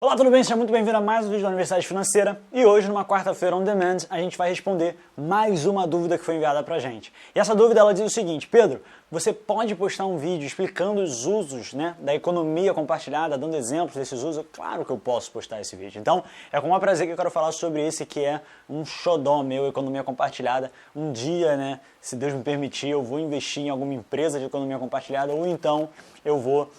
Olá, tudo bem? Seja muito bem-vindo a mais um vídeo da Universidade Financeira e hoje, numa quarta-feira on demand, a gente vai responder mais uma dúvida que foi enviada pra gente. E essa dúvida ela diz o seguinte: Pedro, você pode postar um vídeo explicando os usos da economia compartilhada, dando exemplos desses usos? Claro que eu posso postar esse vídeo. Então, é com o maior prazer que eu quero falar sobre esse que é um xodó meu, economia compartilhada. Um dia, se Deus me permitir, eu vou investir em alguma empresa de economia compartilhada ou então eu vou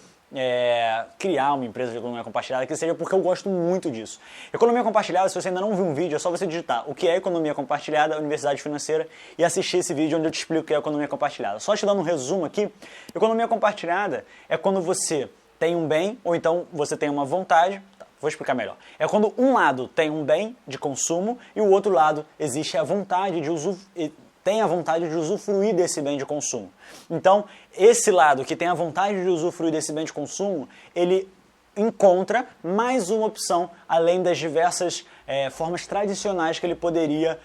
criar uma empresa de economia compartilhada, que seja, porque eu gosto muito disso. Economia compartilhada, se você ainda não viu um vídeo, é só você digitar o que é economia compartilhada, Universidade Financeira, e assistir esse vídeo onde eu te explico o que é economia compartilhada. Só te dando um resumo aqui, economia compartilhada é quando você tem um bem, ou então você tem uma vontade. Vou explicar melhor. É quando um lado tem um bem de consumo e o outro lado existe a vontade de usufruir desse bem de consumo. Então, esse lado que tem a vontade de usufruir desse bem de consumo, ele encontra mais uma opção, além das diversas formas tradicionais que ele poderia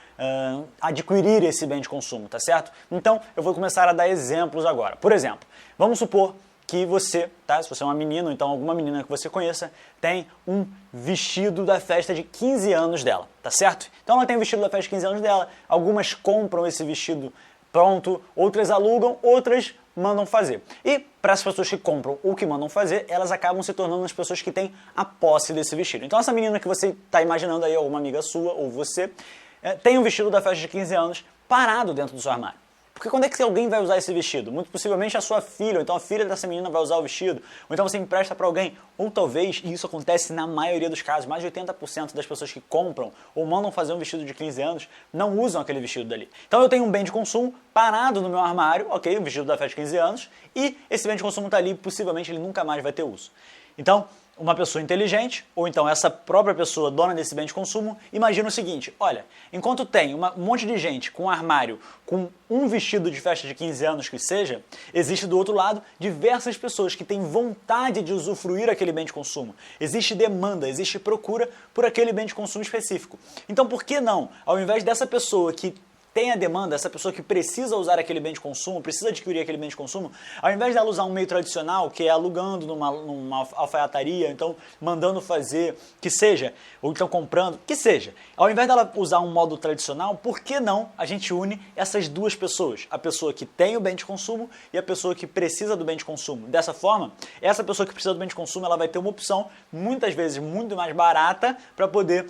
adquirir esse bem de consumo, tá certo? Então, eu vou começar a dar exemplos agora. Por exemplo, vamos supor que você, se você é uma menina, ou então alguma menina que você conheça, tem um vestido da festa de 15 anos dela, tá certo? Então ela tem o vestido da festa de 15 anos dela, algumas compram esse vestido pronto, outras alugam, outras mandam fazer. E para as pessoas que compram ou que mandam fazer, elas acabam se tornando as pessoas que têm a posse desse vestido. Então essa menina que você está imaginando aí, alguma amiga sua ou você, tem um vestido da festa de 15 anos parado dentro do seu armário. Porque quando é que alguém vai usar esse vestido? Muito possivelmente a sua filha, ou então a filha dessa menina vai usar o vestido, ou então você empresta para alguém, ou talvez, e isso acontece na maioria dos casos, mais de 80% das pessoas que compram ou mandam fazer um vestido de 15 anos não usam aquele vestido dali. Então eu tenho um bem de consumo parado no meu armário, ok, um vestido da festa de 15 anos, e esse bem de consumo está ali, possivelmente ele nunca mais vai ter uso. Então, uma pessoa inteligente, ou então essa própria pessoa dona desse bem de consumo, imagina o seguinte: olha, enquanto tem um monte de gente com um armário com um vestido de festa de 15 anos que seja, existe do outro lado diversas pessoas que têm vontade de usufruir aquele bem de consumo. Existe demanda, existe procura por aquele bem de consumo específico. Então por que não, ao invés dessa pessoa que tem a demanda, essa pessoa que precisa usar aquele bem de consumo, precisa adquirir aquele bem de consumo, ao invés dela usar um meio tradicional, que é alugando numa alfaiataria, então mandando fazer, que seja, ou então comprando, que seja, ao invés dela usar um modo tradicional, por que não a gente une essas duas pessoas? A pessoa que tem o bem de consumo e a pessoa que precisa do bem de consumo. Dessa forma, essa pessoa que precisa do bem de consumo, ela vai ter uma opção, muitas vezes muito mais barata, para poder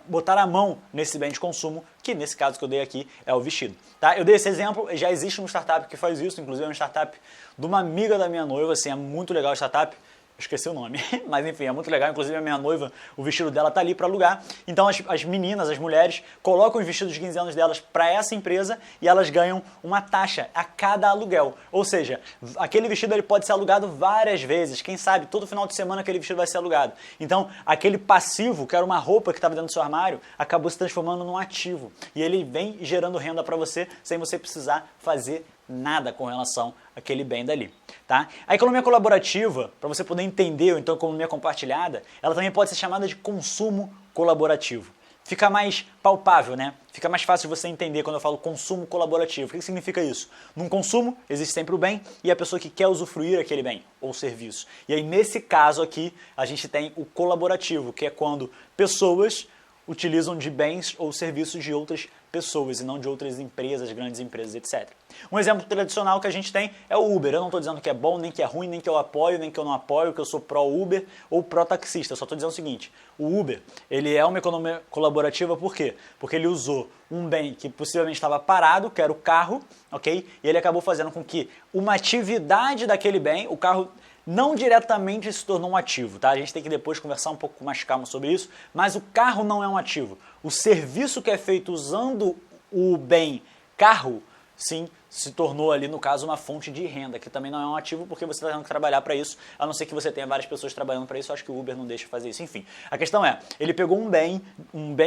botar a mão nesse bem de consumo, que nesse caso que eu dei aqui é o vestido. Tá? Eu dei esse exemplo, já existe uma startup que faz isso, inclusive é uma startup de uma amiga da minha noiva, assim, é muito legal a startup. Esqueci o nome, mas enfim, é muito legal. Inclusive a minha noiva, o vestido dela tá ali para alugar. Então as meninas, as mulheres, colocam os vestidos de 15 anos delas para essa empresa e elas ganham uma taxa a cada aluguel. Ou seja, aquele vestido ele pode ser alugado várias vezes. Quem sabe, todo final de semana aquele vestido vai ser alugado. Então aquele passivo, que era uma roupa que estava dentro do seu armário, acabou se transformando num ativo. E ele vem gerando renda para você sem você precisar fazer nada com relação àquele bem dali, tá? A economia colaborativa, para você poder entender, ou então economia compartilhada, ela também pode ser chamada de consumo colaborativo. Fica mais palpável, né? Fica mais fácil de você entender quando eu falo consumo colaborativo. O que significa isso? Num consumo, existe sempre o bem e a pessoa que quer usufruir aquele bem ou serviço. E aí, nesse caso aqui, a gente tem o colaborativo, que é quando pessoas utilizam de bens ou serviços de outras pessoas e não de outras empresas, grandes empresas, etc. Um exemplo tradicional que a gente tem é o Uber. Eu não estou dizendo que é bom, nem que é ruim, nem que eu apoio, nem que eu não apoio, que eu sou pró-Uber ou pró-taxista. Eu só estou dizendo o seguinte: o Uber, ele é uma economia colaborativa por quê? Porque ele usou um bem que possivelmente estava parado, que era o carro, ok? E ele acabou fazendo com que uma atividade daquele bem, o carro não diretamente se tornou um ativo, tá? A gente tem que depois conversar um pouco com mais calma sobre isso, mas o carro não é um ativo. O serviço que é feito usando o bem carro, sim, se tornou ali, no caso, uma fonte de renda, que também não é um ativo porque você está tendo que trabalhar para isso, a não ser que você tenha várias pessoas trabalhando para isso. Eu acho que o Uber não deixa fazer isso. Enfim, a questão é, ele pegou um bem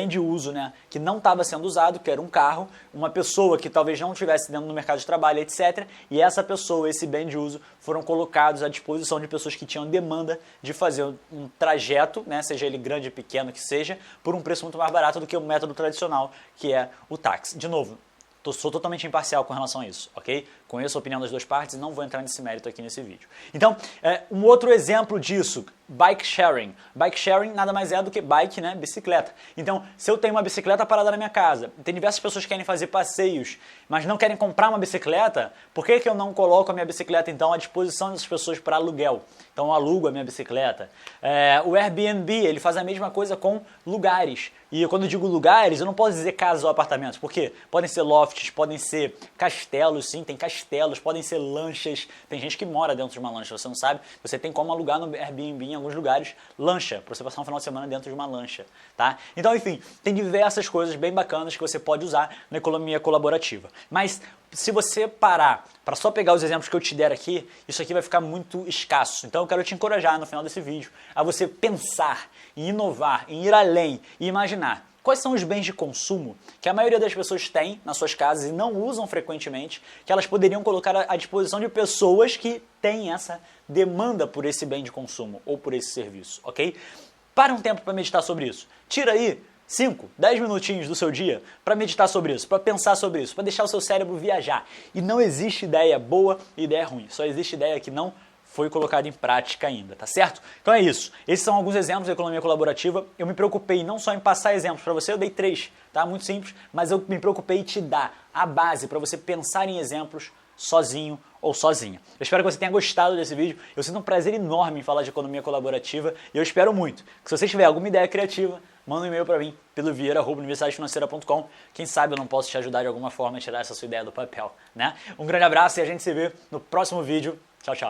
de uso, que não estava sendo usado, que era um carro, uma pessoa que talvez não estivesse dentro do mercado de trabalho, etc. E essa pessoa, esse bem de uso, foram colocados à disposição de pessoas que tinham demanda de fazer um trajeto, seja ele grande ou pequeno que seja, por um preço muito mais barato do que o método tradicional, que é o táxi. De novo, sou totalmente imparcial com relação a isso, ok? conheço a opinião das duas partes e não vou entrar nesse mérito aqui nesse vídeo. Então, um outro exemplo disso, bike sharing. Bike sharing nada mais é do que bike, né, bicicleta. Então, se eu tenho uma bicicleta parada na minha casa, tem diversas pessoas que querem fazer passeios, mas não querem comprar uma bicicleta, por que eu não coloco a minha bicicleta, então, à disposição dessas pessoas para aluguel? Então, eu alugo a minha bicicleta. O Airbnb, ele faz a mesma coisa com lugares. E quando eu digo lugares, eu não posso dizer casas ou apartamentos, porque podem ser lofts, podem ser castelos, sim, tem castelos, podem ser lanchas, tem gente que mora dentro de uma lancha, você não sabe, você tem como alugar no Airbnb em alguns lugares, lancha, para você passar um final de semana dentro de uma lancha, tá? Então, enfim, tem diversas coisas bem bacanas que você pode usar na economia colaborativa. Mas se você parar para só pegar os exemplos que eu te der aqui, isso aqui vai ficar muito escasso. Então eu quero te encorajar no final desse vídeo a você pensar, em inovar, em ir além e imaginar quais são os bens de consumo que a maioria das pessoas tem nas suas casas e não usam frequentemente, que elas poderiam colocar à disposição de pessoas que têm essa demanda por esse bem de consumo ou por esse serviço, ok? Para um tempo para meditar sobre isso. Tira aí 5, 10 minutinhos do seu dia para meditar sobre isso, para pensar sobre isso, para deixar o seu cérebro viajar. E não existe ideia boa e ideia ruim, só existe ideia que não foi colocada em prática ainda, tá certo? Então é isso. Esses são alguns exemplos da economia colaborativa. Eu me preocupei não só em passar exemplos para você, eu dei 3, tá? Muito simples, mas eu me preocupei em te dar a base para você pensar em exemplos sozinho ou sozinha. Eu espero que você tenha gostado desse vídeo. Eu sinto um prazer enorme em falar de economia colaborativa e eu espero muito que, se você tiver alguma ideia criativa, manda um e-mail para mim pelo vieira@universidadefinanceira.com. Quem sabe eu não posso te ajudar de alguma forma a tirar essa sua ideia do papel, né? Um grande abraço e a gente se vê no próximo vídeo. Tchau, tchau.